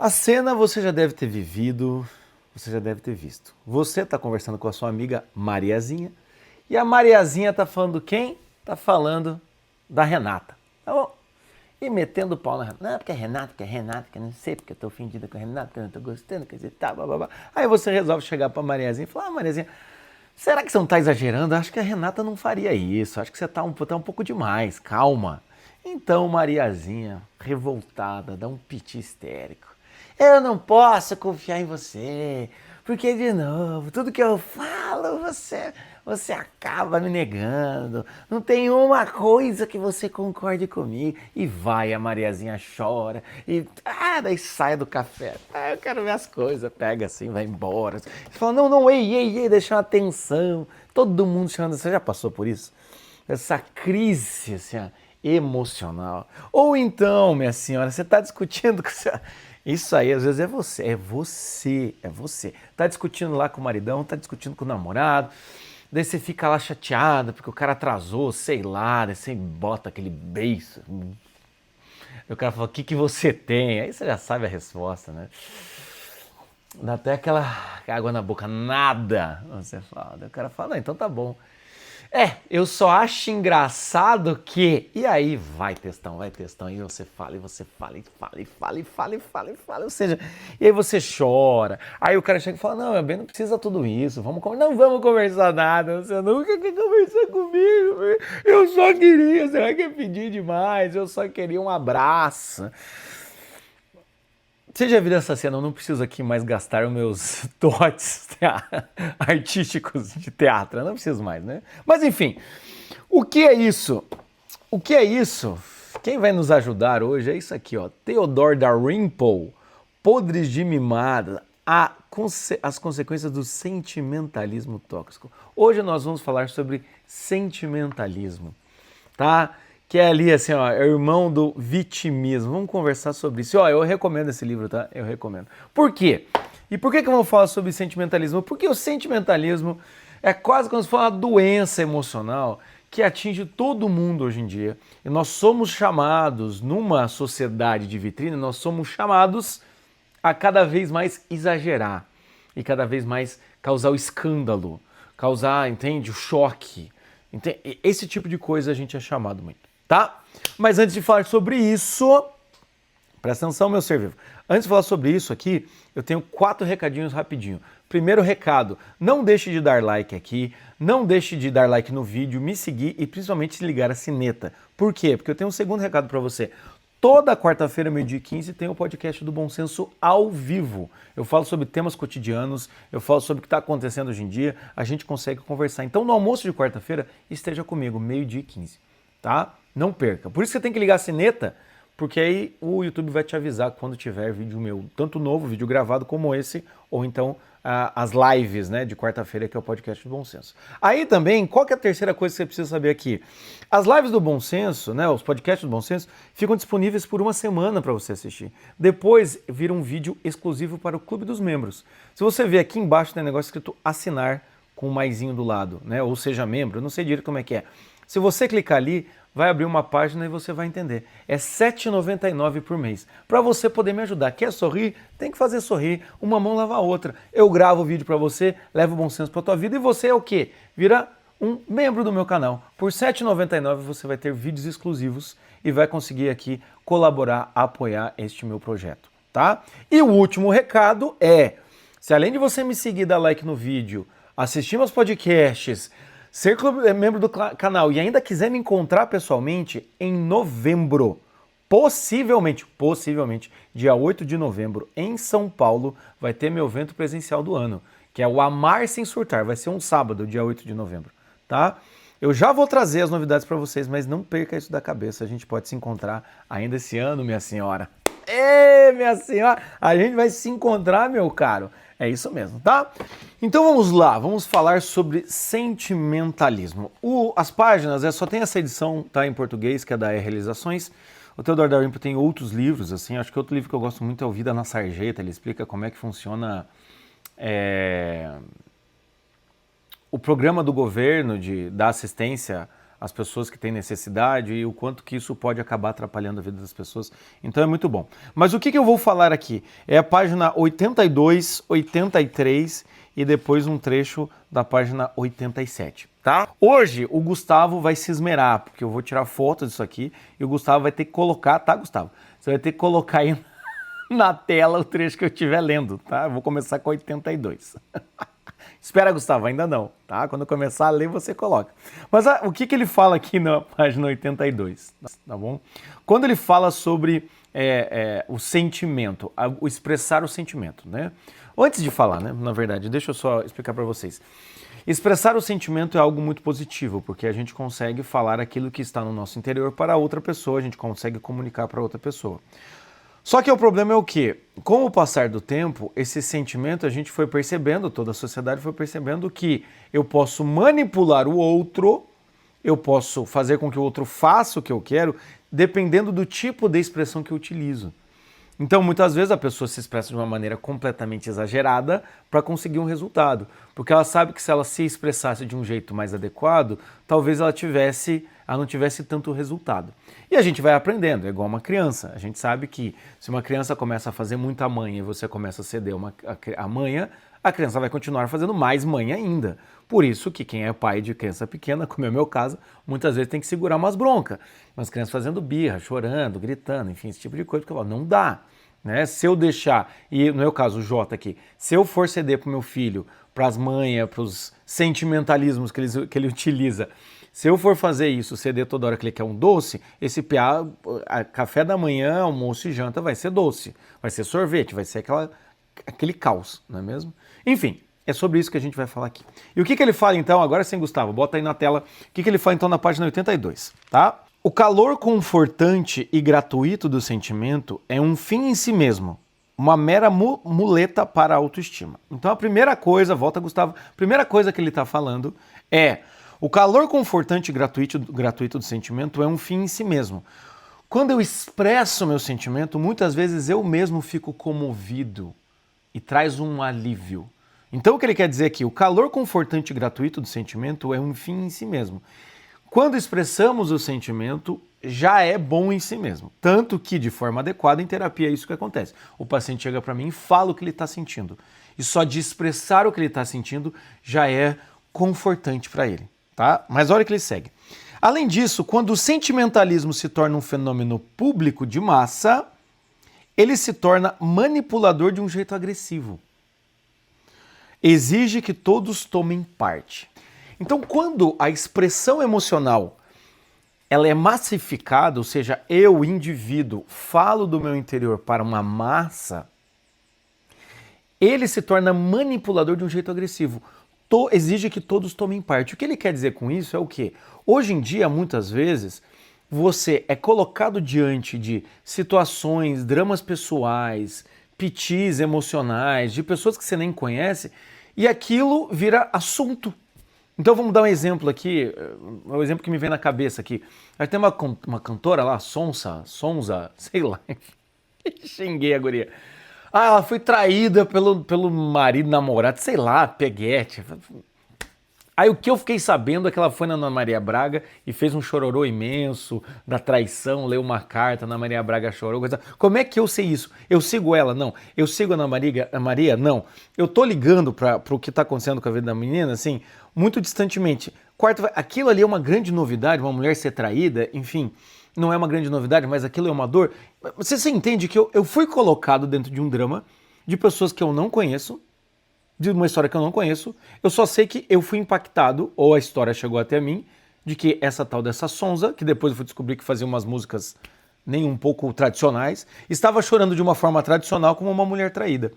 A cena você já deve ter vivido, você já deve ter visto. Você está conversando com a sua amiga Mariazinha e a Mariazinha está falando quem? Está falando da Renata, tá bom? E metendo o pau na Renata. Não, porque é Renata, que eu não sei, porque eu tô ofendida com a Renata, que eu não tô gostando, quer dizer, tá, blá, blá, blá. Aí você resolve chegar pra Mariazinha e falar, Mariazinha, será que você não tá exagerando? Acho que a Renata não faria isso, acho que você tá um pouco demais, calma. Então Mariazinha, revoltada, dá um piti histérico. Eu não posso confiar em você, porque de novo, tudo que eu falo, você acaba me negando. Não tem uma coisa que você concorde comigo. E vai, a Mariazinha chora e daí sai do café. Eu quero ver as coisas, pega assim, vai embora. Você fala, não, ei, deixa uma atenção. Todo mundo chamando, você já passou por isso? Essa crise assim, emocional. Ou então, minha senhora, você está discutindo com você. Isso aí, às vezes, é você. Tá discutindo lá com o maridão, tá discutindo com o namorado, daí você fica lá chateada porque o cara atrasou, sei lá, daí você bota aquele beiço. Aí o cara fala, o que você tem? Aí você já sabe a resposta, né? Dá até aquela água na boca, nada, você fala. Daí o cara fala, não, então tá bom. Eu só acho engraçado que... E aí vai textão, e você fala, ou seja, e aí você chora. Aí o cara chega e fala, não, meu bem, não precisa tudo isso, não vamos conversar nada, você nunca quer conversar comigo, eu só queria, será que é pedir demais? Eu só queria um abraço. Você já viu essa cena? Eu não preciso aqui mais gastar os meus dotes artísticos de teatro. Eu não preciso mais, né? Mas enfim, o que é isso? O que é isso? Quem vai nos ajudar hoje é isso aqui, ó. Theodore Dalrymple, Podres de Mimada, as consequências do sentimentalismo tóxico. Hoje nós vamos falar sobre sentimentalismo, tá? Que é ali, assim, ó, é o irmão do vitimismo. Vamos conversar sobre isso. Ó, eu recomendo esse livro, tá? Eu recomendo. Por quê? E por que eu vou falar sobre sentimentalismo? Porque o sentimentalismo é quase como se fosse uma doença emocional que atinge todo mundo hoje em dia. E nós somos chamados, numa sociedade de vitrine, nós somos chamados a cada vez mais exagerar e cada vez mais causar o escândalo, causar, entende, o choque. Entende? Esse tipo de coisa a gente é chamado muito. Tá? Mas antes de falar sobre isso, presta atenção, meu ser vivo. Antes de falar sobre isso aqui, eu tenho 4 recadinhos rapidinho. Primeiro recado, não deixe de dar like aqui, não deixe de dar like no vídeo, me seguir e principalmente ligar a sineta. Por quê? Porque eu tenho um segundo recado para você. Toda quarta-feira, meio-dia e 15, tem o podcast do Bom Senso ao vivo. Eu falo sobre temas cotidianos, eu falo sobre o que está acontecendo hoje em dia, a gente consegue conversar. Então, no almoço de quarta-feira, esteja comigo, meio-dia e 15, tá? Não perca. Por isso você tem que ligar a sineta, porque aí o YouTube vai te avisar quando tiver vídeo meu, tanto novo, vídeo gravado como esse, ou então as lives, né, de quarta-feira, que é o podcast do Bom Senso. Aí também, qual que é a terceira coisa que você precisa saber aqui? As lives do Bom Senso, né, os podcasts do Bom Senso, ficam disponíveis por uma semana para você assistir. Depois vira um vídeo exclusivo para o Clube dos Membros. Se você ver aqui embaixo tem um negócio escrito assinar com o maisinho do lado, né, ou seja membro, eu não sei direito como é que é. Se você clicar ali, vai abrir uma página e você vai entender. É R$ 7,99 por mês. Para você poder me ajudar. Quer sorrir? Tem que fazer sorrir. Uma mão lava a outra. Eu gravo o vídeo para você, levo o Bom Senso para tua vida e você é o quê? Vira um membro do meu canal. Por R$ 7,99 você vai ter vídeos exclusivos e vai conseguir aqui colaborar, apoiar este meu projeto, tá? E o último recado é, se além de você me seguir, dar like no vídeo, assistir meus podcasts, ser membro do canal e ainda quiser me encontrar pessoalmente, em novembro, possivelmente, dia 8 de novembro, em São Paulo, vai ter meu evento presencial do ano, que é o Amar Sem Surtar, vai ser um sábado, dia 8 de novembro, tá? Eu já vou trazer as novidades para vocês, mas não perca isso da cabeça, a gente pode se encontrar ainda esse ano, minha senhora. Minha senhora, a gente vai se encontrar, meu caro. É isso mesmo, tá? Então vamos lá, vamos falar sobre sentimentalismo. As páginas, só tem essa edição, tá, em português, que é da Realizações. O Theodore Dalrymple tem outros livros, assim, acho que outro livro que eu gosto muito é O Vida na Sarjeta, ele explica como é que funciona o programa do governo da assistência as pessoas que têm necessidade e o quanto que isso pode acabar atrapalhando a vida das pessoas. Então é muito bom. Mas o que eu vou falar aqui? É a página 82, 83 e depois um trecho da página 87, tá? Hoje o Gustavo vai se esmerar, porque eu vou tirar fotos disso aqui e o Gustavo vai ter que colocar, tá, Gustavo? Você vai ter que colocar aí na tela o trecho que eu estiver lendo, tá? Eu vou começar com 82. Espera, Gustavo, ainda não, tá? Quando eu começar a ler, você coloca. Mas o que ele fala aqui na página 82, tá bom? Quando ele fala sobre o sentimento, o expressar o sentimento, né? Antes de falar, né? Na verdade, deixa eu só explicar para vocês. Expressar o sentimento é algo muito positivo, porque a gente consegue falar aquilo que está no nosso interior para outra pessoa, a gente consegue comunicar para outra pessoa. Só que o problema é o quê? Com o passar do tempo, esse sentimento a gente foi percebendo, toda a sociedade foi percebendo que eu posso manipular o outro, eu posso fazer com que o outro faça o que eu quero, dependendo do tipo de expressão que eu utilizo. Então, muitas vezes a pessoa se expressa de uma maneira completamente exagerada para conseguir um resultado, porque ela sabe que se ela se expressasse de um jeito mais adequado, talvez ela não tivesse tanto resultado. E a gente vai aprendendo, é igual uma criança. A gente sabe que se uma criança começa a fazer muita manha e você começa a ceder a manha, a criança vai continuar fazendo mais manha ainda. Por isso que quem é pai de criança pequena, como é o meu caso, muitas vezes tem que segurar umas broncas. Umas crianças fazendo birra, chorando, gritando, enfim, esse tipo de coisa, porque eu falo, não dá. Né? Se eu deixar, e no meu caso o Jota aqui, se eu for ceder para o meu filho, para as manhas, para os sentimentalismos que ele utiliza, se eu for fazer isso, ceder toda hora que ele quer um doce, esse PA, café da manhã, almoço e janta vai ser doce, vai ser sorvete, vai ser aquele caos, não é mesmo? Enfim, é sobre isso que a gente vai falar aqui. E o que ele fala então, agora sim, Gustavo, bota aí na tela, o que ele fala então na página 82, tá? O calor confortante e gratuito do sentimento é um fim em si mesmo, uma mera muleta para a autoestima. Então a primeira coisa, volta Gustavo, a primeira coisa que ele está falando é o calor confortante e gratuito do sentimento é um fim em si mesmo. Quando eu expresso meu sentimento, muitas vezes eu mesmo fico comovido e traz um alívio. Então o que ele quer dizer aqui, o calor confortante e gratuito do sentimento é um fim em si mesmo. Quando expressamos o sentimento, já é bom em si mesmo. Tanto que, de forma adequada, em terapia é isso que acontece. O paciente chega para mim e fala o que ele está sentindo. E só de expressar o que ele está sentindo já é confortante para ele. Tá? Mas olha que ele segue. Além disso, quando o sentimentalismo se torna um fenômeno público de massa, ele se torna manipulador de um jeito agressivo. Exige que todos tomem parte. Então, quando a expressão emocional ela é massificada, ou seja, eu, indivíduo, falo do meu interior para uma massa, ele se torna manipulador de um jeito agressivo. Exige que todos tomem parte. O que ele quer dizer com isso é o quê? Hoje em dia, muitas vezes, você é colocado diante de situações, dramas pessoais, pitis emocionais, de pessoas que você nem conhece, e aquilo vira assunto. Então vamos dar um exemplo aqui, um exemplo que me vem na cabeça aqui. Aí tem uma cantora lá, Sonsa, sei lá, xinguei a guria. Ah, ela foi traída pelo marido, namorado, sei lá, peguete. Aí o que eu fiquei sabendo é que ela foi na Ana Maria Braga e fez um chororô imenso da traição, leu uma carta, Ana Maria Braga chorou, coisa. Como é que eu sei isso? Eu sigo ela? Não. Eu sigo a Ana Maria? Não. Eu tô ligando para o que tá acontecendo com a vida da menina, assim, muito distantemente. Aquilo ali é uma grande novidade, uma mulher ser traída, enfim, não é uma grande novidade, mas aquilo é uma dor. Você entende que eu fui colocado dentro de um drama de pessoas que eu não conheço, de uma história que eu não conheço, eu só sei que eu fui impactado, ou a história chegou até mim, de que essa tal dessa Sonsa, que depois eu fui descobrir que fazia umas músicas nem um pouco tradicionais, estava chorando de uma forma tradicional como uma mulher traída.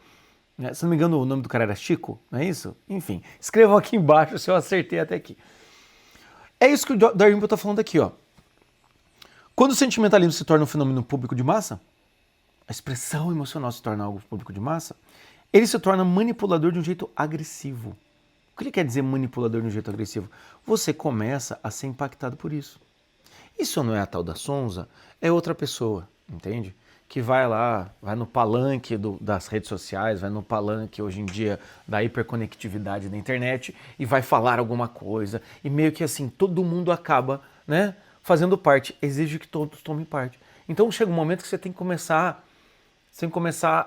Se não me engano, o nome do cara era Chico, não é isso? Enfim, escrevam aqui embaixo se eu acertei até aqui. É isso que o Dalrymple está falando aqui, ó. Quando o sentimentalismo se torna um fenômeno público de massa, a expressão emocional se torna algo público de massa, ele se torna manipulador de um jeito agressivo. O que ele quer dizer manipulador de um jeito agressivo? Você começa a ser impactado por isso. Isso não é a tal da Sonsa, é outra pessoa, entende? que vai lá, vai no palanque das redes sociais, vai no palanque hoje em dia da hiperconectividade da internet e vai falar alguma coisa e meio que assim, todo mundo acaba, né, fazendo parte, exige que todos tomem parte. Então chega um momento que você tem que começar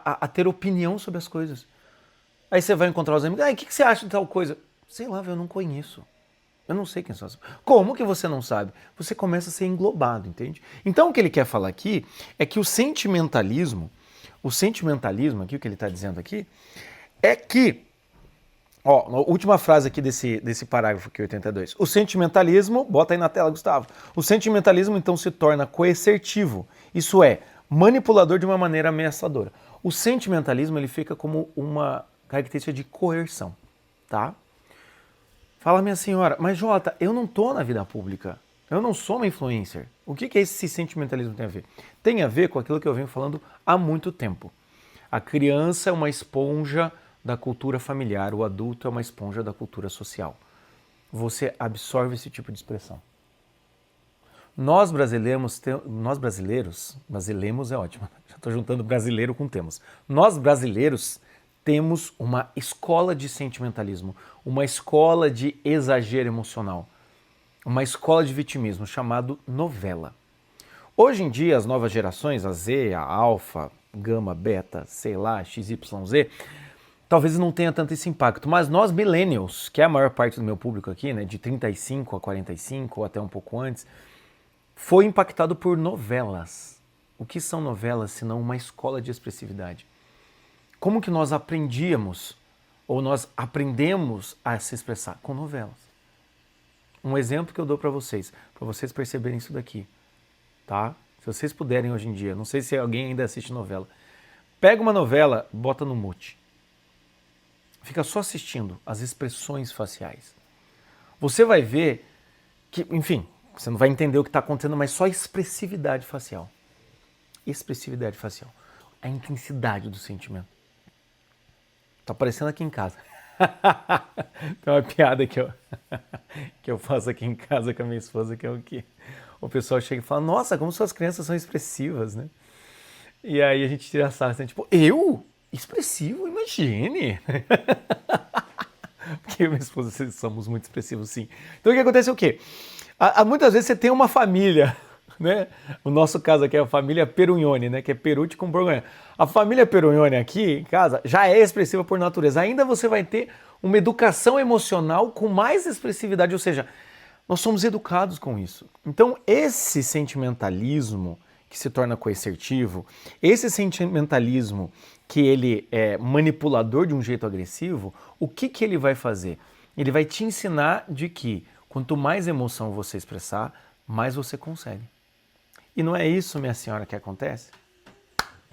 a ter opinião sobre as coisas. Aí você vai encontrar os amigos, o que você acha de tal coisa? Sei lá, eu não conheço. Eu não sei quem são as pessoas. Como que você não sabe? Você começa a ser englobado, entende? Então o que ele quer falar aqui é que o sentimentalismo aqui, o que ele está dizendo aqui, é que, ó, a última frase aqui desse parágrafo aqui, 82. O sentimentalismo, bota aí na tela, Gustavo. O sentimentalismo então se torna coercitivo, isso é, manipulador de uma maneira ameaçadora. O sentimentalismo ele fica como uma característica de coerção, tá? Fala, minha senhora, mas Jota, eu não tô na vida pública, eu não sou uma influencer. O que esse sentimentalismo tem a ver? Tem a ver com aquilo que eu venho falando há muito tempo. A criança é uma esponja da cultura familiar, o adulto é uma esponja da cultura social. Você absorve esse tipo de expressão. Nós brasileiros é ótimo, já estou juntando brasileiro com temos. Nós brasileiros temos uma escola de sentimentalismo, uma escola de exagero emocional, uma escola de vitimismo chamado novela. Hoje em dia, as novas gerações, a Z, a Alfa, Gama, Beta, sei lá, XYZ, talvez não tenha tanto esse impacto, mas nós millennials, que é a maior parte do meu público aqui, né, de 35 a 45 ou até um pouco antes, foi impactado por novelas. O que são novelas senão uma escola de expressividade? Como que nós aprendíamos ou nós aprendemos a se expressar? Com novelas. Um exemplo que eu dou para vocês perceberem isso daqui, tá? Se vocês puderem hoje em dia, não sei se alguém ainda assiste novela, pega uma novela, bota no mute. Fica só assistindo as expressões faciais. Você vai ver que, enfim, você não vai entender o que está acontecendo, mas só expressividade facial. Expressividade facial. A intensidade do sentimento. Tá aparecendo aqui em casa. Tem uma piada que eu faço aqui em casa com a minha esposa, que é o quê? O pessoal chega e fala, nossa, como suas crianças são expressivas, né? E aí a gente tira a sarra, assim, tipo, eu? Expressivo? Imagine! Porque eu e minha esposa somos muito expressivos, sim. Então o que acontece é o quê? Muitas vezes você tem uma família, né? O nosso caso aqui é a família Perugnoni, né? Que é Perucci com Borgonha. A família Perugnoni aqui em casa já é expressiva por natureza. Ainda você vai ter uma educação emocional com mais expressividade, ou seja, nós somos educados com isso. Então esse sentimentalismo que se torna coercitivo, esse sentimentalismo que ele é manipulador de um jeito agressivo, o que ele vai fazer? Ele vai te ensinar de que quanto mais emoção você expressar, mais você consegue. E não é isso, minha senhora, que acontece?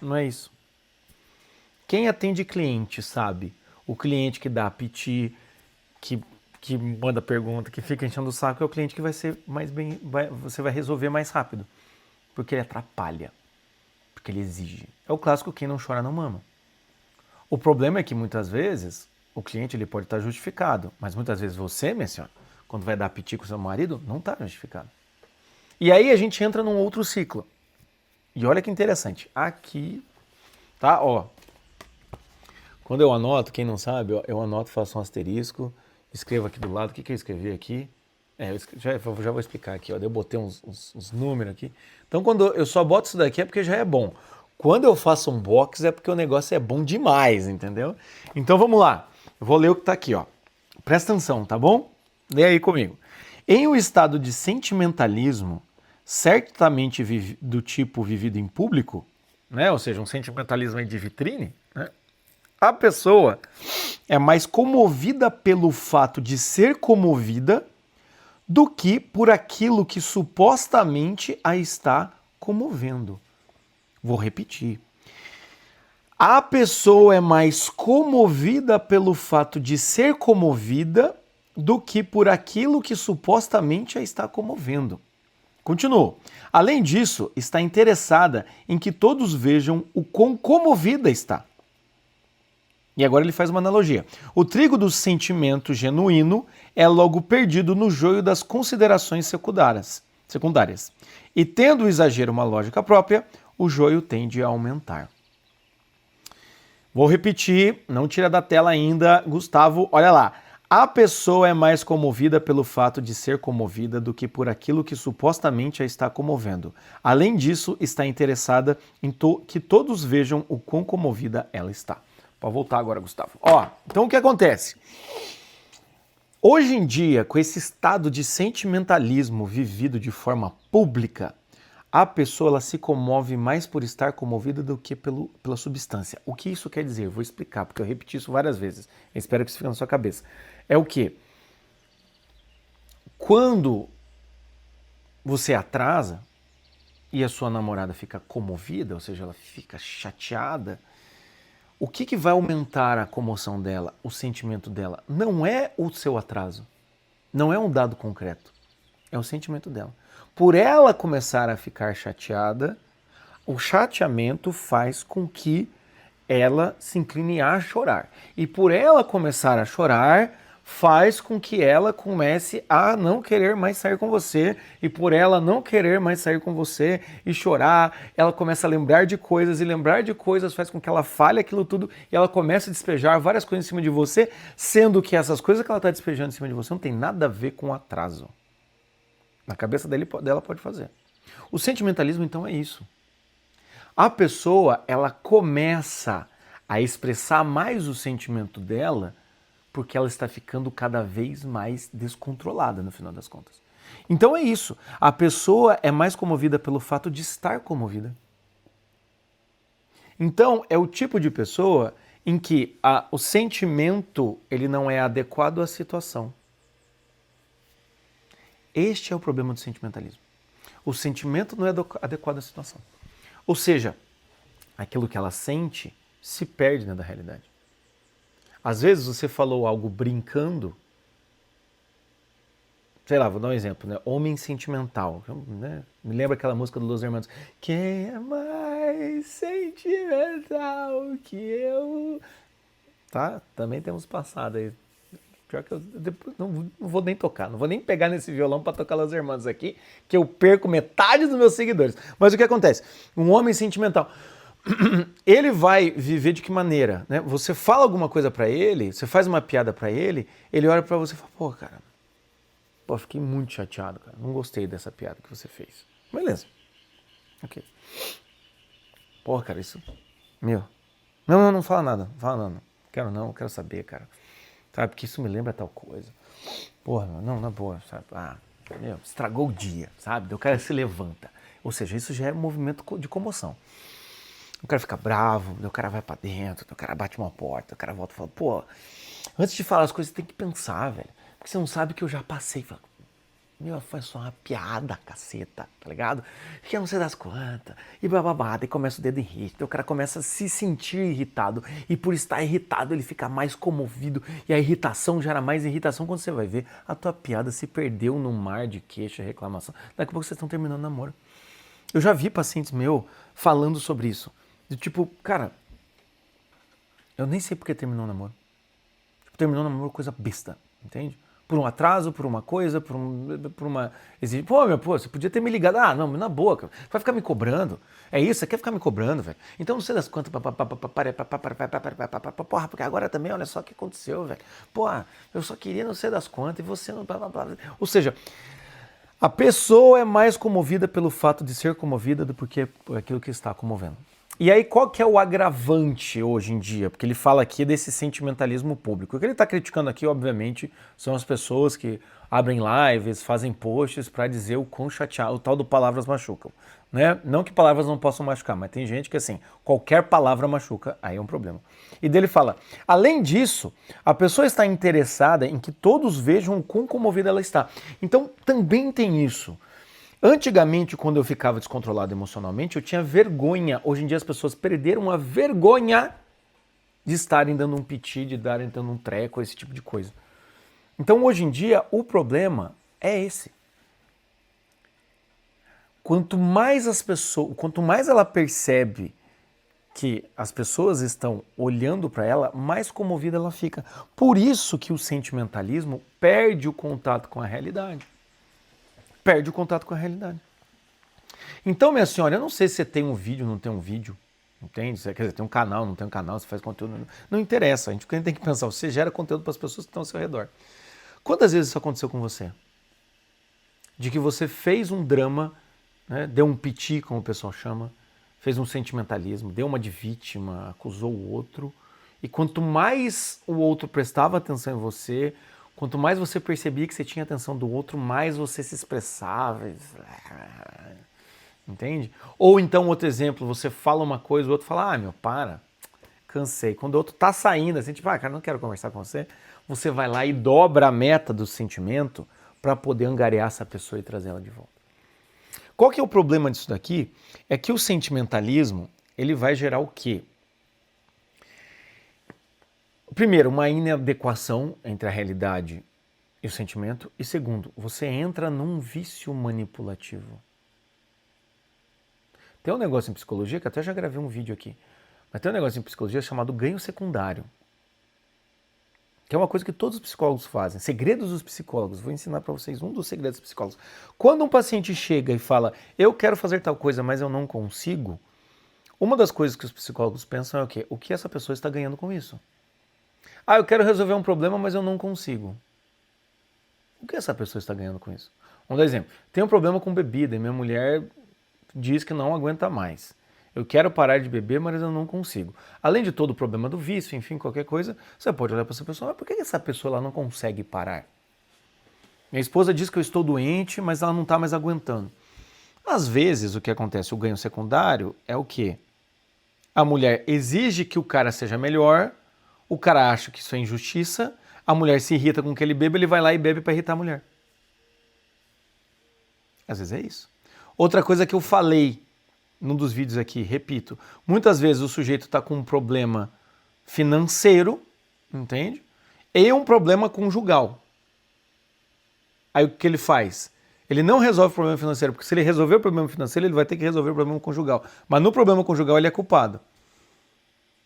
Não é isso. Quem atende cliente sabe. O cliente que dá piti, que manda pergunta, que fica enchendo o saco, é o cliente que vai ser mais bem, você vai resolver mais rápido. Porque ele atrapalha. Porque ele exige. É o clássico, quem não chora não mama. O problema é que muitas vezes o cliente ele pode estar justificado, mas muitas vezes você, minha senhora, quando vai dar piti com seu marido, não está justificado. E aí a gente entra num outro ciclo. E olha que interessante. Aqui, tá? Ó. Quando eu anoto, quem não sabe, eu anoto, faço um asterisco, escrevo aqui do lado. O que eu escrevi aqui? Já vou explicar aqui. Ó. Eu botei uns números aqui. Então, quando eu só boto isso daqui é porque já é bom. Quando eu faço um box é porque o negócio é bom demais, entendeu? Então, vamos lá. Eu vou ler o que tá aqui, ó. Presta atenção, tá bom? Lê aí comigo. Em um estado de sentimentalismo, certamente do tipo vivido em público, né? Ou seja, um sentimentalismo de vitrine, né? A pessoa é mais comovida pelo fato de ser comovida do que por aquilo que supostamente a está comovendo. Vou repetir. A pessoa é mais comovida pelo fato de ser comovida do que por aquilo que supostamente a está comovendo. Continuo. Além disso, está interessada em que todos vejam o quão comovida está. E agora ele faz uma analogia. O trigo do sentimento genuíno é logo perdido no joio das considerações secundárias. E tendo o exagero uma lógica própria, o joio tende a aumentar. Vou repetir, não tira da tela ainda, Gustavo, olha lá. A pessoa é mais comovida pelo fato de ser comovida do que por aquilo que supostamente a está comovendo. Além disso, está interessada em que todos vejam o quão comovida ela está. Pode voltar agora, Gustavo. Então o que acontece? Hoje em dia, com esse estado de sentimentalismo vivido de forma pública, a pessoa ela se comove mais por estar comovida do que pela substância. O que isso quer dizer? Eu vou explicar, porque eu repeti isso várias vezes. Eu espero que isso fique na sua cabeça. É o quê? Quando você atrasa e a sua namorada fica comovida, ou seja, ela fica chateada, o que vai aumentar a comoção dela, o sentimento dela? Não é o seu atraso, não é um dado concreto, é o sentimento dela. Por ela começar a ficar chateada, o chateamento faz com que ela se incline a chorar. E por ela começar a chorar, faz com que ela comece a não querer mais sair com você. E por ela não querer mais sair com você e chorar, ela começa a lembrar de coisas, e lembrar de coisas faz com que ela fale aquilo tudo e ela começa a despejar várias coisas em cima de você, sendo que essas coisas que ela está despejando em cima de você não tem nada a ver com atraso. Na cabeça dela pode fazer. O sentimentalismo, então, é isso. A pessoa, ela começa a expressar mais o sentimento dela porque ela está ficando cada vez mais descontrolada, no final das contas. Então é isso. A pessoa é mais comovida pelo fato de estar comovida. Então, é o tipo de pessoa em que o sentimento ele não é adequado à situação. Este é o problema do sentimentalismo. O sentimento não é adequado à situação. Ou seja, aquilo que ela sente se perde dentro da realidade. Às vezes você falou algo brincando, sei lá, vou dar um exemplo, né? Homem sentimental, né? Me lembra aquela música do Los Hermanos. Quem é mais sentimental que eu? Tá? Também temos passado aí. Pior que eu depois não vou nem tocar, não vou nem pegar nesse violão para tocar Los Hermanos aqui, que eu perco metade dos meus seguidores. Mas o que acontece? Um homem sentimental, ele vai viver de que maneira? Né? Você fala alguma coisa para ele, você faz uma piada para ele olha para você e fala, pô, cara, fiquei muito chateado, cara, não gostei dessa piada que você fez. Beleza. Ok. Pô, cara, isso... Meu. Não fala nada, não fala nada. Não, quero saber, cara. Sabe, porque isso me lembra tal coisa. Porra, não, na boa, sabe? Estragou o dia, sabe? O cara se levanta. Ou seja, isso já é um movimento de comoção. O cara fica bravo, o cara vai pra dentro, o cara bate uma porta, o cara volta e fala, pô, antes de falar as coisas, você tem que pensar, velho. Porque você não sabe que eu já passei. Fala, foi só uma piada, caceta, tá ligado? Que eu não sei das quantas. E bababá, daí começa o dedo irritado, o cara começa a se sentir irritado. E por estar irritado, ele fica mais comovido. E a irritação gera mais irritação. Quando você vai ver, a tua piada se perdeu num mar de queixa e reclamação. Daqui a pouco vocês estão terminando o namoro. Eu já vi pacientes meus falando sobre isso. De tipo, cara, eu nem sei porque terminou o namoro. Tipo, terminou o namoro coisa besta, entende? Por um atraso, por uma coisa, por uma... Pô, você podia ter me ligado. Ah, não, na boa, cara. Vai ficar me cobrando. É isso, você quer ficar me cobrando, velho. Então não sei das quantas... Porra, porque agora também, olha só o que aconteceu, velho. Porra, eu só queria não sei das quantas e você não... Ou seja, a pessoa é mais comovida pelo fato de ser comovida do que por aquilo que está comovendo. E aí, qual que é o agravante hoje em dia? Porque ele fala aqui desse sentimentalismo público. O que ele está criticando aqui, obviamente, são as pessoas que abrem lives, fazem posts para dizer o quão chateado, o tal do palavras machucam. Né? Não que palavras não possam machucar, mas tem gente que, assim, qualquer palavra machuca, aí é um problema. E dele fala, além disso, a pessoa está interessada em que todos vejam o quão comovida ela está. Então, também tem isso. Antigamente, quando eu ficava descontrolado emocionalmente, eu tinha vergonha. Hoje em dia as pessoas perderam a vergonha de estarem dando um piti, de estarem dando um treco, esse tipo de coisa. Então, hoje em dia, o problema é esse. Quanto mais ela percebe que as pessoas estão olhando para ela, mais comovida ela fica. Por isso que o sentimentalismo perde o contato com a realidade. Perde o contato com a realidade. Então, minha senhora, eu não sei se você tem um vídeo ou não tem um vídeo, entende? Quer dizer, tem um canal, não tem um canal, você faz conteúdo. Não interessa, a gente tem que pensar, você gera conteúdo para as pessoas que estão ao seu redor. Quantas vezes isso aconteceu com você? De que você fez um drama, né, deu um piti, como o pessoal chama, fez um sentimentalismo, deu uma de vítima, acusou o outro, e quanto mais o outro prestava atenção em você, quanto mais você percebia que você tinha atenção do outro, mais você se expressava. Entende? Ou então, outro exemplo, você fala uma coisa, o outro fala, meu, para, cansei. Quando o outro tá saindo, assim, tipo, cara, não quero conversar com você, você vai lá e dobra a meta do sentimento para poder angariar essa pessoa e trazer ela de volta. Qual que é o problema disso daqui? É que o sentimentalismo, ele vai gerar o quê? Primeiro, uma inadequação entre a realidade e o sentimento. E segundo, você entra num vício manipulativo. Tem um negócio em psicologia, que até já gravei um vídeo aqui, mas tem um negócio em psicologia chamado ganho secundário, que é uma coisa que todos os psicólogos fazem. Segredos dos psicólogos. Vou ensinar para vocês um dos segredos dos psicólogos. Quando um paciente chega e fala, eu quero fazer tal coisa, mas eu não consigo, uma das coisas que os psicólogos pensam é o quê? O que essa pessoa está ganhando com isso? Eu quero resolver um problema, mas eu não consigo. O que essa pessoa está ganhando com isso? Vamos dar exemplo. Tem um problema com bebida e minha mulher diz que não aguenta mais. Eu quero parar de beber, mas eu não consigo. Além de todo o problema do vício, enfim, qualquer coisa, você pode olhar para essa pessoa, por que essa pessoa lá não consegue parar? Minha esposa diz que eu estou doente, mas ela não está mais aguentando. Às vezes, o que acontece, o ganho secundário é o quê? A mulher exige que o cara seja melhor, o cara acha que isso é injustiça, a mulher se irrita com que ele bebe, ele vai lá e bebe para irritar a mulher. Às vezes é isso. Outra coisa que eu falei num dos vídeos aqui, repito, muitas vezes o sujeito está com um problema financeiro, entende? E um problema conjugal. Aí o que ele faz? Ele não resolve o problema financeiro, porque se ele resolver o problema financeiro, ele vai ter que resolver o problema conjugal. Mas no problema conjugal ele é culpado.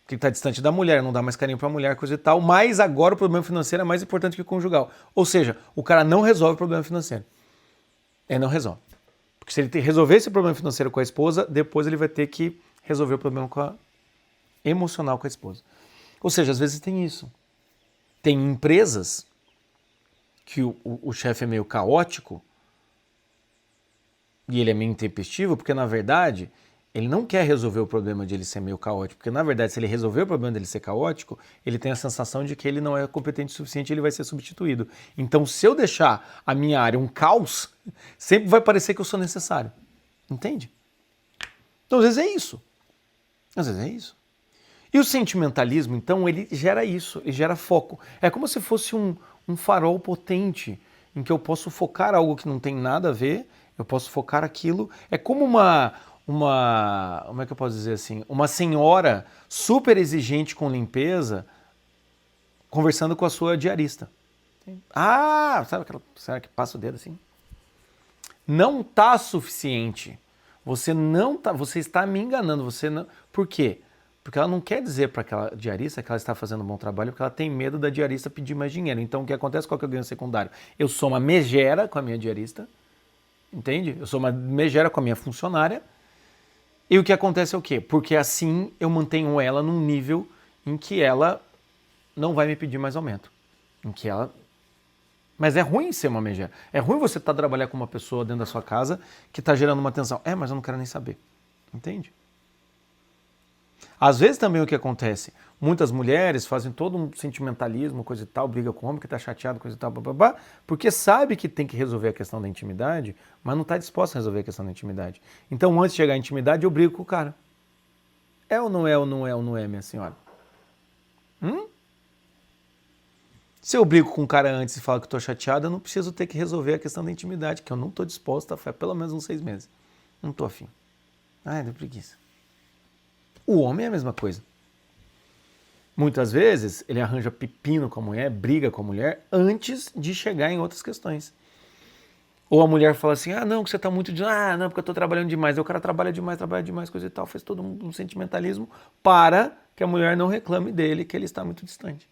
Porque ele está distante da mulher, não dá mais carinho para a mulher, coisa e tal, mas agora o problema financeiro é mais importante que o conjugal. Ou seja, o cara não resolve o problema financeiro. Ele não resolve. Porque se ele resolver esse problema financeiro com a esposa, depois ele vai ter que resolver o problema emocional com a esposa. Ou seja, às vezes tem isso. Tem empresas que o chefe é meio caótico e ele é meio intempestivo, porque na verdade ele não quer resolver o problema de ele ser meio caótico, porque na verdade se ele resolver o problema dele ser caótico, ele tem a sensação de que ele não é competente o suficiente e ele vai ser substituído. Então se eu deixar a minha área um caos, sempre vai parecer que eu sou necessário. Entende? Então às vezes é isso. Às vezes é isso. E o sentimentalismo, então, ele gera isso, ele gera foco. É como se fosse um farol potente em que eu posso focar algo que não tem nada a ver, eu posso focar aquilo. É como como é que eu posso dizer assim? Uma senhora super exigente com limpeza conversando com a sua diarista. Sabe aquela senhora que passa o dedo assim? Não tá suficiente. Você está me enganando, você não. Por quê? Porque ela não quer dizer para aquela diarista que ela está fazendo um bom trabalho, porque ela tem medo da diarista pedir mais dinheiro. Então o que acontece? Qual que é o ganho secundário? Eu sou uma megera com a minha diarista, entende? Eu sou uma megera com a minha funcionária. E o que acontece é o quê? Porque assim eu mantenho ela num nível em que ela não vai me pedir mais aumento. Mas é ruim ser uma megera. É ruim você trabalhar com uma pessoa dentro da sua casa que está gerando uma tensão. Mas eu não quero nem saber. Entende? Às vezes também o que acontece, muitas mulheres fazem todo um sentimentalismo, coisa e tal, briga com o homem que está chateado, coisa e tal, porque sabe que tem que resolver a questão da intimidade, mas não está disposta a resolver a questão da intimidade. Então antes de chegar à intimidade eu brigo com o cara. É ou não é, ou não é, ou não é, minha senhora? Se eu brigo com um cara antes e falo que estou chateado, eu não preciso ter que resolver a questão da intimidade, que eu não estou disposta a pelo menos uns 6 meses. Não estou afim. Deu preguiça. O homem é a mesma coisa. Muitas vezes ele arranja pepino com a mulher, briga com a mulher antes de chegar em outras questões. Ou a mulher fala assim, não, que você está muito... não, porque eu estou trabalhando demais. Aí o cara trabalha demais, coisa e tal, faz todo um sentimentalismo para que a mulher não reclame dele, que ele está muito distante.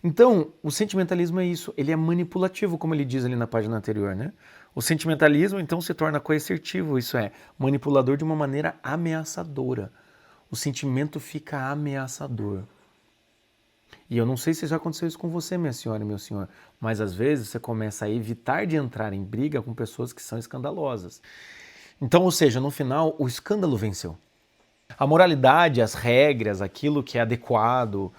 Então, o sentimentalismo é isso, ele é manipulativo, como ele diz ali na página anterior, né? O sentimentalismo, então, se torna coercitivo, isso é, manipulador de uma maneira ameaçadora. O sentimento fica ameaçador. E eu não sei se já aconteceu isso com você, minha senhora e meu senhor, mas às vezes você começa a evitar de entrar em briga com pessoas que são escandalosas. Então, ou seja, no final, o escândalo venceu. A moralidade, as regras, aquilo que é adequado,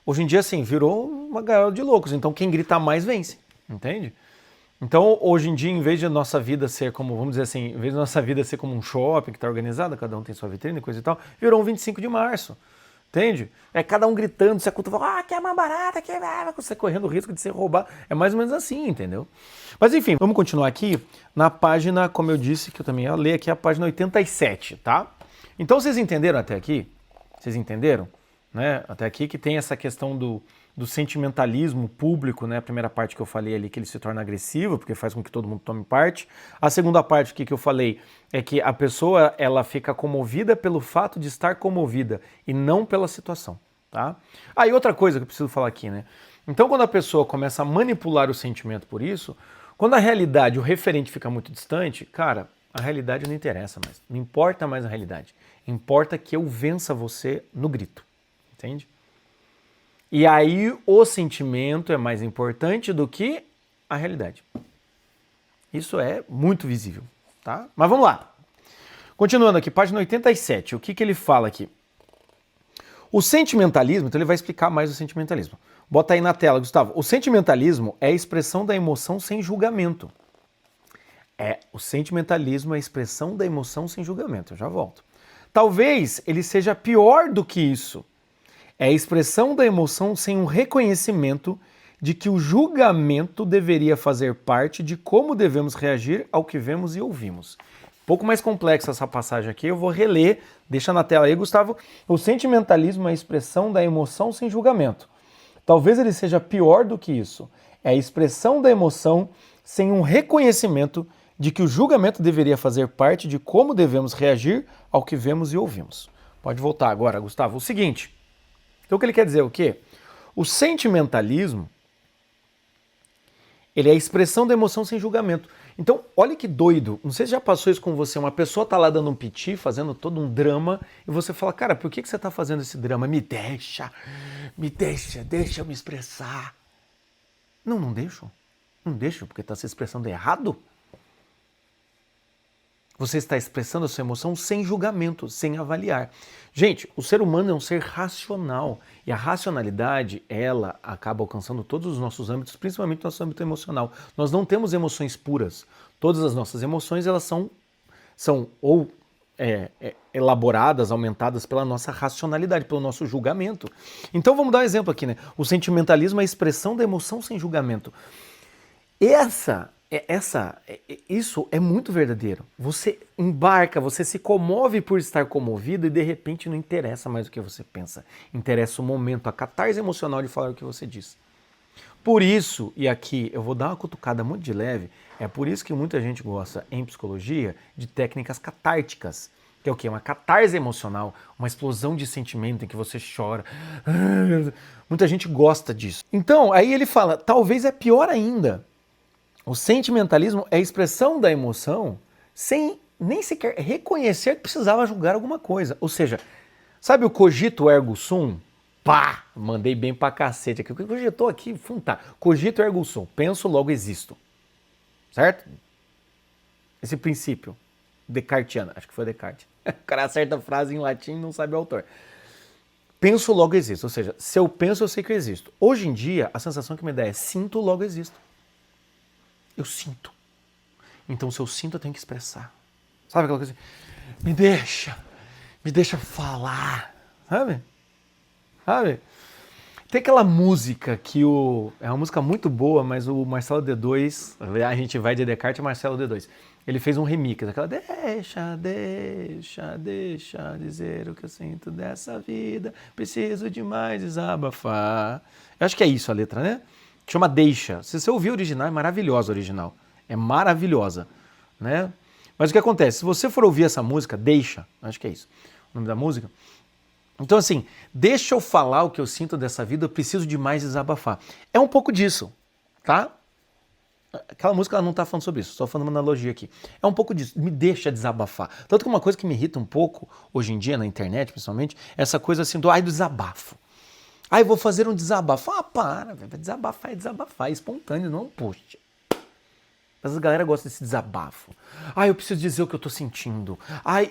hoje em dia, assim, virou uma gaiola de loucos. Então, quem grita mais vence, entende? Então, hoje em dia, em vez de a nossa vida ser como, vamos dizer assim, em vez de a nossa vida ser como um shopping que está organizado, cada um tem sua vitrine e coisa e tal, virou um 25 de março. Entende? É cada um gritando, se acuta, que é mais barata, que vai você correndo o risco de ser roubado. É mais ou menos assim, entendeu? Mas enfim, vamos continuar aqui na página, como eu disse, que eu também ia ler aqui, a página 87, tá? Então vocês entenderam até aqui? Vocês entenderam? Né? Até aqui que tem essa questão do sentimentalismo público, né? A primeira parte que eu falei ali, que ele se torna agressivo, porque faz com que todo mundo tome parte. A segunda parte que eu falei é que a pessoa ela fica comovida pelo fato de estar comovida e não pela situação, tá? E outra coisa que eu preciso falar aqui, né? Então quando a pessoa começa a manipular o sentimento por isso, quando a realidade, o referente fica muito distante, cara, a realidade não interessa mais. Não importa mais a realidade. Importa que eu vença você no grito, entende? E aí o sentimento é mais importante do que a realidade. Isso é muito visível, tá? Mas vamos lá. Continuando aqui, página 87, o que ele fala aqui? O sentimentalismo, então ele vai explicar mais o sentimentalismo. Bota aí na tela, Gustavo. O sentimentalismo é a expressão da emoção sem julgamento. O sentimentalismo é a expressão da emoção sem julgamento. Eu já volto. Talvez ele seja pior do que isso. É a expressão da emoção sem um reconhecimento de que o julgamento deveria fazer parte de como devemos reagir ao que vemos e ouvimos. Um pouco mais complexa essa passagem aqui, eu vou reler, deixa na tela aí, Gustavo. O sentimentalismo é a expressão da emoção sem julgamento. Talvez ele seja pior do que isso. É a expressão da emoção sem um reconhecimento de que o julgamento deveria fazer parte de como devemos reagir ao que vemos e ouvimos. Pode voltar agora, Gustavo. O seguinte... Então o que ele quer dizer é o quê? O sentimentalismo, ele é a expressão da emoção sem julgamento. Então, olha que doido, não sei se já passou isso com você, uma pessoa tá lá dando um piti, fazendo todo um drama, e você fala, cara, por que você tá fazendo esse drama? Deixa eu me expressar. Não deixo. Não deixo, porque tá se expressando errado. Você está expressando a sua emoção sem julgamento, sem avaliar. Gente, o ser humano é um ser racional e a racionalidade, ela acaba alcançando todos os nossos âmbitos, principalmente o nosso âmbito emocional. Nós não temos emoções puras. Todas as nossas emoções, elas são elaboradas, aumentadas pela nossa racionalidade, pelo nosso julgamento. Então vamos dar um exemplo aqui, né? O sentimentalismo é a expressão da emoção sem julgamento. Isso é muito verdadeiro. Você embarca, você se comove por estar comovido e de repente não interessa mais o que você pensa. Interessa o momento, a catarse emocional de falar o que você diz. Por isso, e aqui eu vou dar uma cutucada muito de leve, é por isso que muita gente gosta em psicologia de técnicas catárticas. Que é o quê? Uma catarse emocional, uma explosão de sentimento em que você chora. Muita gente gosta disso. Então, aí ele fala, talvez é pior ainda. O sentimentalismo é a expressão da emoção sem nem sequer reconhecer que precisava julgar alguma coisa. Ou seja, sabe o cogito ergo sum? Pá! Mandei bem pra cacete aqui. Cogitou aqui, tá. Cogito ergo sum. Penso, logo existo. Certo? Esse princípio descartiano. Acho que foi Descartes. O cara acerta a frase em latim e não sabe o autor. Penso, logo existo. Ou seja, se eu penso, eu sei que eu existo. Hoje em dia, a sensação que me dá é sinto, logo existo. Eu sinto. Então, se eu sinto, eu tenho que expressar. Sabe aquela coisa assim? Me deixa falar. Sabe? Tem aquela música que é uma música muito boa, mas o Marcelo D2, a gente vai de Descartes e Marcelo D2, ele fez um remix, aquela deixa dizer o que eu sinto dessa vida, preciso demais desabafar. Eu acho que é isso a letra, né? Que chama Deixa. Se você ouvir o original, é maravilhosa a original. É maravilhosa, né? Mas o que acontece? Se você for ouvir essa música, Deixa, acho que é isso, o nome da música, Então, assim, deixa eu falar o que eu sinto dessa vida, eu preciso de mais desabafar. É um pouco disso, tá? Aquela música ela não tá falando sobre isso, só falando uma analogia aqui. É um pouco disso, me deixa desabafar. Tanto que uma coisa que me irrita um pouco, hoje em dia, na internet principalmente, é essa coisa assim do desabafo. Eu vou fazer um desabafo. Para, velho, desabafar, é espontâneo, não é um post. Mas a galera gosta desse desabafo. Eu preciso dizer o que eu tô sentindo.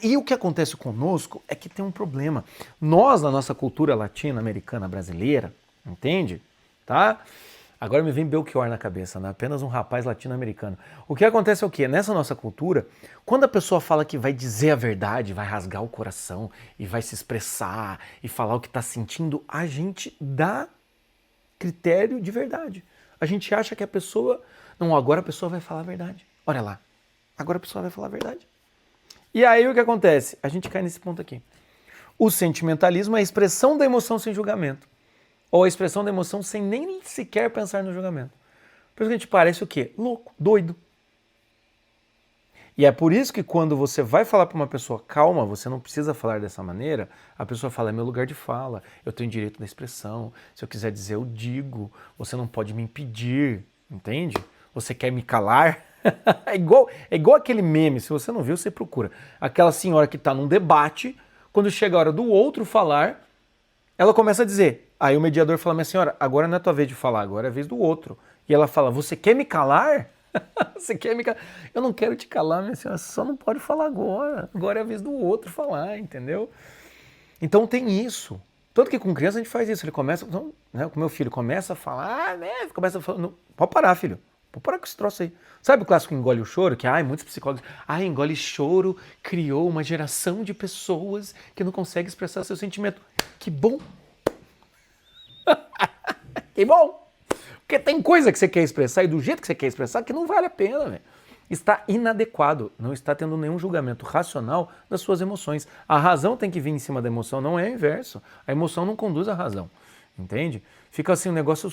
E o que acontece conosco é que tem um problema. Nós, na nossa cultura latino-americana brasileira, entende? Tá? Agora me vem Belchior na cabeça, né? Apenas um rapaz latino-americano. O que acontece é o quê? Nessa nossa cultura, quando a pessoa fala que vai dizer a verdade, vai rasgar o coração e vai se expressar e falar o que está sentindo, a gente dá critério de verdade. A gente acha que a pessoa... Não, agora a pessoa vai falar a verdade. Olha lá, agora a pessoa vai falar a verdade. E aí o que acontece? A gente cai nesse ponto aqui. O sentimentalismo é a expressão da emoção sem julgamento. Ou a expressão da emoção sem nem sequer pensar no julgamento. Por isso que a gente parece o quê? Louco, doido. E é por isso que quando você vai falar para uma pessoa, calma, você não precisa falar dessa maneira, a pessoa fala, é meu lugar de fala, eu tenho direito da expressão, se eu quiser dizer, eu digo, você não pode me impedir, entende? Você quer me calar? É igual aquele meme, se você não viu, você procura. Aquela senhora que está num debate, quando chega a hora do outro falar, ela começa a dizer, aí o mediador fala, minha senhora, agora não é a tua vez de falar, agora é a vez do outro. E ela fala, você quer me calar? Você quer me calar? Eu não quero te calar, minha senhora, você só não pode falar agora. Agora é a vez do outro falar, entendeu? Então tem isso. Tanto que com criança a gente faz isso, ele começa, né, com meu filho, começa a falar, começa a falar, não, pode parar, filho. Pode parar com esse troço aí. Sabe o clássico engole o choro? Que muitos psicólogos... engole choro criou uma geração de pessoas que não conseguem expressar seu sentimento. Que bom! Que bom! Porque tem coisa que você quer expressar e do jeito que você quer expressar que não vale a pena, velho. Está inadequado, não está tendo nenhum julgamento racional das suas emoções. A razão tem que vir em cima da emoção, não é o inverso. A emoção não conduz à razão, entende? Fica assim um negócio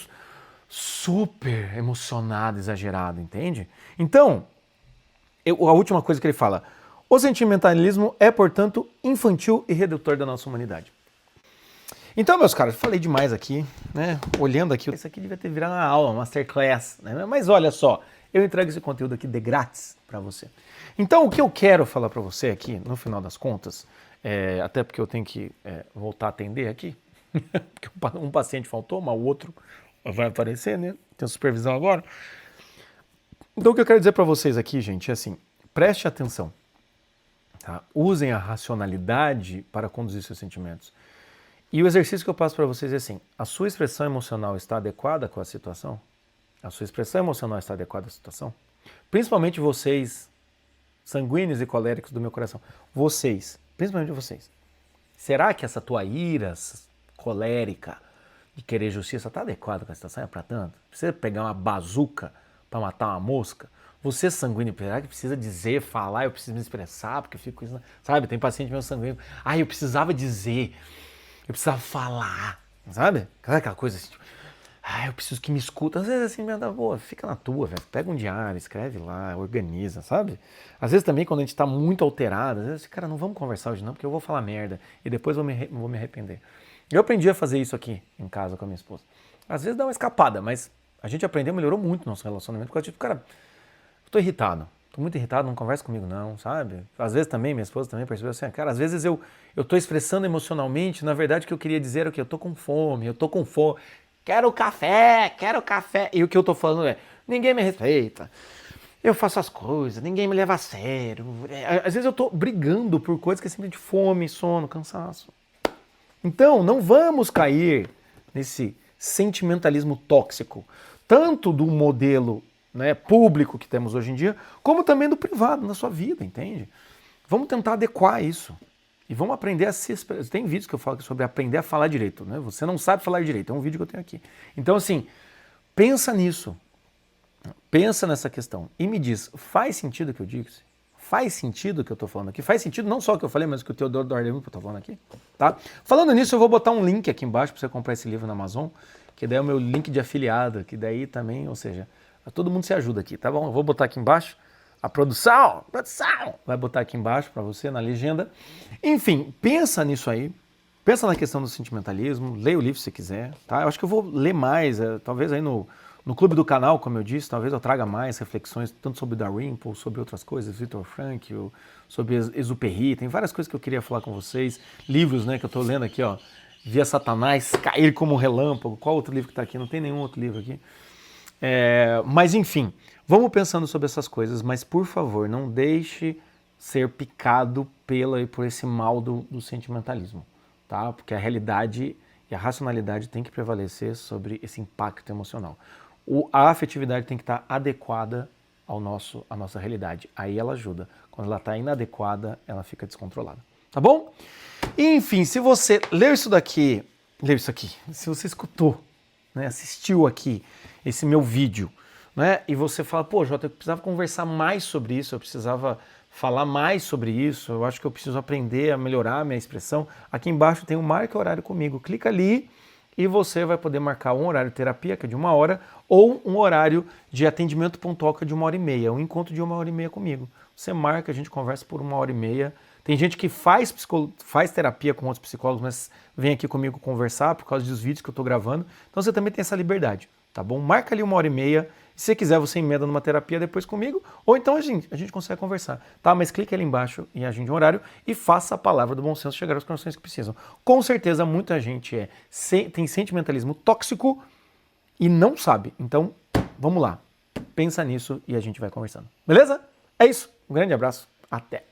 super emocionado, exagerado, entende? Então, a última coisa que ele fala, o sentimentalismo é, portanto, infantil e redutor da nossa humanidade. Então, meus caros, falei demais aqui, né? Olhando aqui, isso aqui devia ter virado uma aula, uma masterclass, né? Mas olha só, eu entrego esse conteúdo aqui de grátis para você. Então, o que eu quero falar para você aqui, no final das contas, até porque eu tenho que voltar a atender aqui, porque um paciente faltou, mas o outro vai aparecer, né? Tem supervisão agora. Então, o que eu quero dizer para vocês aqui, gente, é assim, preste atenção, tá? Usem a racionalidade para conduzir seus sentimentos. E o exercício que eu passo para vocês é assim, a sua expressão emocional está adequada com a situação? A sua expressão emocional está adequada à situação? Principalmente vocês, sanguíneos e coléricos do meu coração. Vocês, principalmente vocês. Será que essa tua ira colérica de querer justiça está adequada com a situação? É para tanto? Precisa pegar uma bazuca para matar uma mosca? Você sanguíneo, será que precisa dizer, falar, eu preciso me expressar, porque eu fico com isso, sabe? Tem paciente meu sanguíneo, eu precisava dizer... Eu precisava falar, sabe? Aquela coisa assim, tipo, eu preciso que me escuta. Às vezes assim, boa, fica na tua, velho. Pega um diário, escreve lá, organiza, sabe? Às vezes também quando a gente tá muito alterado, às vezes, cara, não vamos conversar hoje não, porque eu vou falar merda e depois vou me arrepender. Eu aprendi a fazer isso aqui em casa com a minha esposa. Às vezes dá uma escapada, mas a gente aprendeu, melhorou muito o nosso relacionamento, porque tipo, cara, eu tô irritado. Tô muito irritado, não conversa comigo não, sabe? Às vezes também, minha esposa também percebeu assim, cara, às vezes eu tô expressando emocionalmente, na verdade o que eu queria dizer era o que eu tô com fome, quero café. E o que eu tô falando é, ninguém me respeita, eu faço as coisas, ninguém me leva a sério. Às vezes eu tô brigando por coisas que é simplesmente fome, sono, cansaço. Então, não vamos cair nesse sentimentalismo tóxico, tanto do modelo, né, público que temos hoje em dia, como também do privado na sua vida, entende? Vamos tentar adequar isso. E vamos aprender a se expressar. Tem vídeos que eu falo sobre aprender a falar direito, né? Você não sabe falar direito, é um vídeo que eu tenho aqui. Então, assim, pensa nisso. Pensa nessa questão. E me diz, faz sentido o que eu disse? Faz sentido o que eu estou falando aqui? Faz sentido não só o que eu falei, mas o que o Theodore Dordemuth está falando aqui? Tá? Falando nisso, eu vou botar um link aqui embaixo para você comprar esse livro na Amazon, que daí é o meu link de afiliado, que daí também, ou seja, todo mundo se ajuda aqui, tá bom? Eu vou botar aqui embaixo. A produção vai botar aqui embaixo para você na legenda. Enfim, pensa nisso aí, Pensa na questão do sentimentalismo, leia o livro se quiser, tá? Eu acho que eu vou ler mais, talvez aí no clube do canal, como eu disse, talvez eu traga mais reflexões, tanto sobre Dalrymple, sobre outras coisas, Viktor Frankl, sobre Exupéry, tem várias coisas que eu queria falar com vocês, livros, né, que eu tô lendo aqui, ó, Via Satanás, Cair como um Relâmpago, qual outro livro que tá aqui? Não tem nenhum outro livro aqui. Mas enfim, vamos pensando sobre essas coisas, mas por favor, não deixe ser picado por esse mal do sentimentalismo, tá? Porque a realidade e a racionalidade tem que prevalecer sobre esse impacto emocional. A afetividade tem que estar adequada à nossa realidade. Aí ela ajuda. Quando ela está inadequada, ela fica descontrolada. Tá bom? E, enfim, se você leu isso aqui, se você escutou, né, assistiu aqui esse meu vídeo, né, e você fala, pô, Jota, eu precisava conversar mais sobre isso, eu precisava falar mais sobre isso, eu acho que eu preciso aprender a melhorar a minha expressão, aqui embaixo tem o Marque Horário Comigo. Clica ali e você vai poder marcar um horário de terapia, que é de 1 hora, ou um horário de atendimento pontual, que é de 1 hora e meia, um encontro de 1 hora e meia comigo. Você marca, a gente conversa por 1 hora e meia. Tem gente que faz terapia com outros psicólogos, mas vem aqui comigo conversar por causa dos vídeos que eu estou gravando. Então você também tem essa liberdade, tá bom? Marca ali 1 hora e meia. Se você quiser, você emenda numa terapia depois comigo, ou então a gente consegue conversar, tá? Mas clique ali embaixo e agende um horário e faça a palavra do bom senso chegar aos corações que precisam. Com certeza, muita gente tem sentimentalismo tóxico e não sabe. Então, vamos lá. Pensa nisso e a gente vai conversando. Beleza? É isso. Um grande abraço. Até.